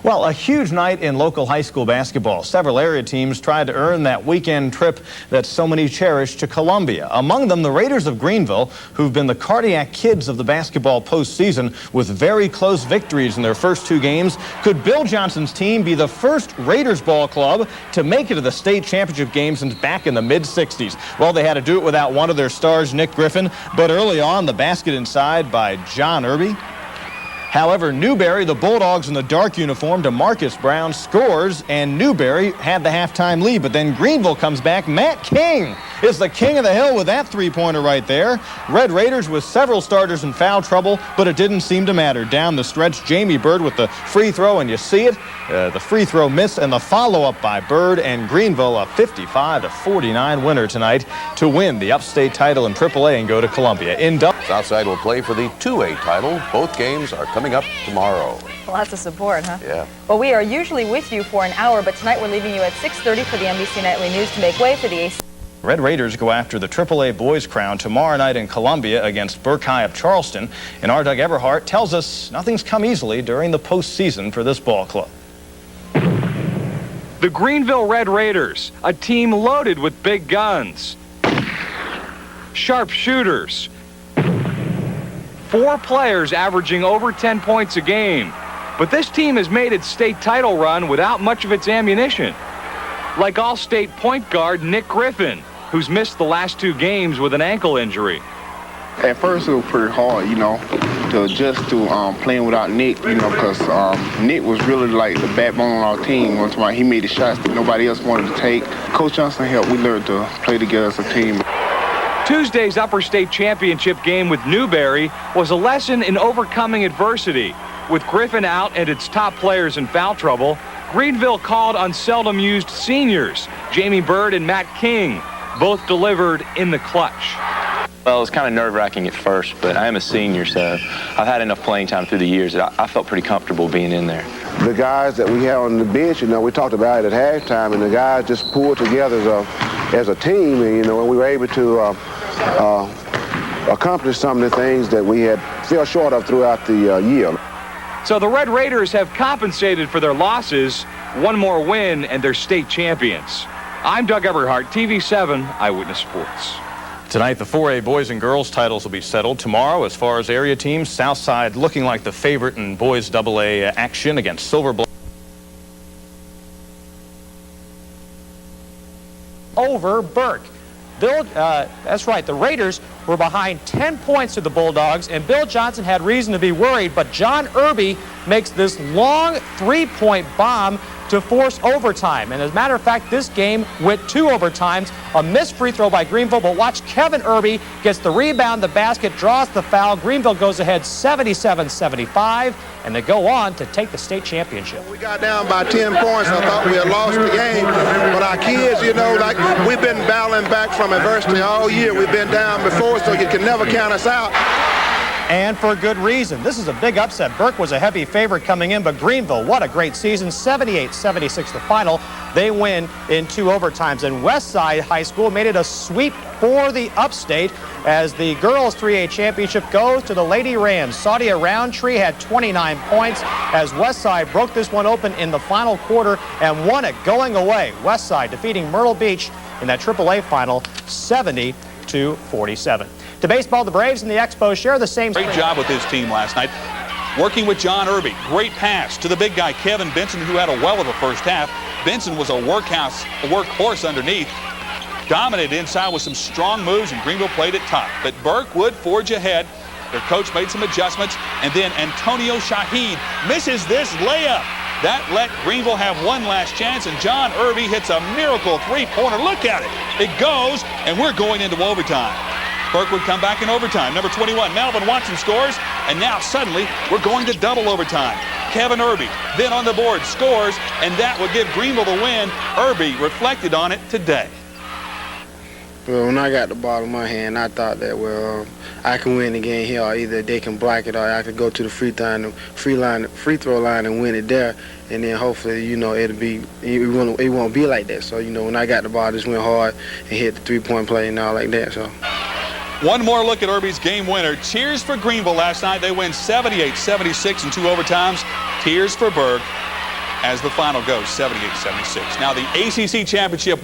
Well, a huge night in local high school basketball. Several area teams tried to earn that weekend trip that so many cherish to Columbia. Among them, the Raiders of Greenville, who've been the cardiac kids of the basketball postseason with very close victories in their first two games. Could Bill Johnson's team be the first Raiders ball club to make it to the state championship game since back in the mid-60s? Well, they had to do it without one of their stars, Nick Griffin, but early on, the basket inside by John Irby. However, Newberry, the Bulldogs in the dark uniform, to Marcus Brown, scores, and Newberry had the halftime lead. But then Greenville comes back. Matt King is the king of the hill with that three-pointer right there. Red Raiders with several starters in foul trouble, but it didn't seem to matter. Down the stretch, Jamie Bird with the free throw, and you see it. The free throw miss and the follow-up by Bird, and Greenville a 55-49 winner tonight to win the upstate title in AAA and go to Columbia. Southside will play for the 2A title. Both games are coming up tomorrow. Lots of support, huh? Yeah. Well, we are usually with you for an hour, but tonight we're leaving you at 6:30 for the NBC Nightly News to make way for the AC. Red Raiders go after the AAA boys crown tomorrow night in Columbia against Burke High of Charleston. And our Doug Everhart tells us nothing's come easily during the postseason for this ball club. The Greenville Red Raiders, a team loaded with big guns, sharp shooters, 4 players averaging over 10 points a game. But this team has made its state title run without much of its ammunition. Like All-State point guard Nick Griffin, who's missed the last 2 games with an ankle injury. At first, it was pretty hard, to adjust to playing without Nick, because Nick was really like the backbone of our team. Once while he made the shots that nobody else wanted to take. Coach Johnson helped. We learned to play together as a team. Tuesday's Upper State Championship game with Newberry was a lesson in overcoming adversity. With Griffin out and its top players in foul trouble, Greenville called on seldom used seniors, Jamie Bird and Matt King. Both delivered in the clutch. Well, it was kind of nerve-wracking at first, but I am a senior, so I've had enough playing time through the years that I felt pretty comfortable being in there. The guys that we had on the bench, we talked about it at halftime, and the guys just pulled together as a team, and, and we were able to accomplish some of the things that we had fell short of throughout the year. So the Red Raiders have compensated for their losses. One more win, and they're state champions. I'm Doug Everhart, TV7 Eyewitness Sports. Tonight, the 4A boys and girls titles will be settled. Tomorrow, as far as area teams, Southside looking like the favorite in boys AA action against Silver Blood. Over Burke. That's right, the Raiders were behind 10 points to the Bulldogs, and Bill Johnson had reason to be worried, but John Irby makes this long three-point bomb to force overtime. And as a matter of fact, this game went 2 overtimes. A missed free throw by Greenville, but watch Kevin Irby gets the rebound, the basket, draws the foul. Greenville goes ahead 77-75, and they go on to take the state championship. We got down by 10 points. I thought we had lost the game. But our kids, like we've been battling back from adversity all year. We've been down before, so you can never count us out. And for good reason. This is a big upset. Burke was a heavy favorite coming in, but Greenville, what a great season. 78-76 the final. They win in 2 overtimes. And Westside High School made it a sweep for the upstate as the girls 3A championship goes to the Lady Rams. Saudia Roundtree had 29 points as Westside broke this one open in the final quarter and won it going away. Westside defeating Myrtle Beach in that AAA final 70-47. To baseball, the Braves and the Expos share the same. Great job with his team last night. Working with John Irby. Great pass to the big guy, Kevin Benson, who had a well of a first half. Benson was a workhorse underneath. Dominated inside with some strong moves, and Greenville played it tough. But Burke would forge ahead. Their coach made some adjustments, and then Antonio Shahid misses this layup. That let Greenville have one last chance, and John Irby hits a miracle three-pointer. Look at it. It goes, and we're going into overtime. Burke would come back in overtime. Number 21, Melvin Watson scores, and now suddenly we're going to double overtime. Kevin Irby then on the board scores, and that would give Greenville the win. Irby reflected on it today. Well, when I got the ball in my hand, I thought that, I can win the game here, or either they can block it, or I could go to the free throw line and win it there. And then hopefully, it won't be like that. So, when I got the ball, I just went hard and hit the three-point play and all like that. So. One more look at Irby's game winner. Cheers for Greenville last night. They win 78-76 in 2 overtimes. Tears for Berg as the final goes 78-76. Now the ACC championship.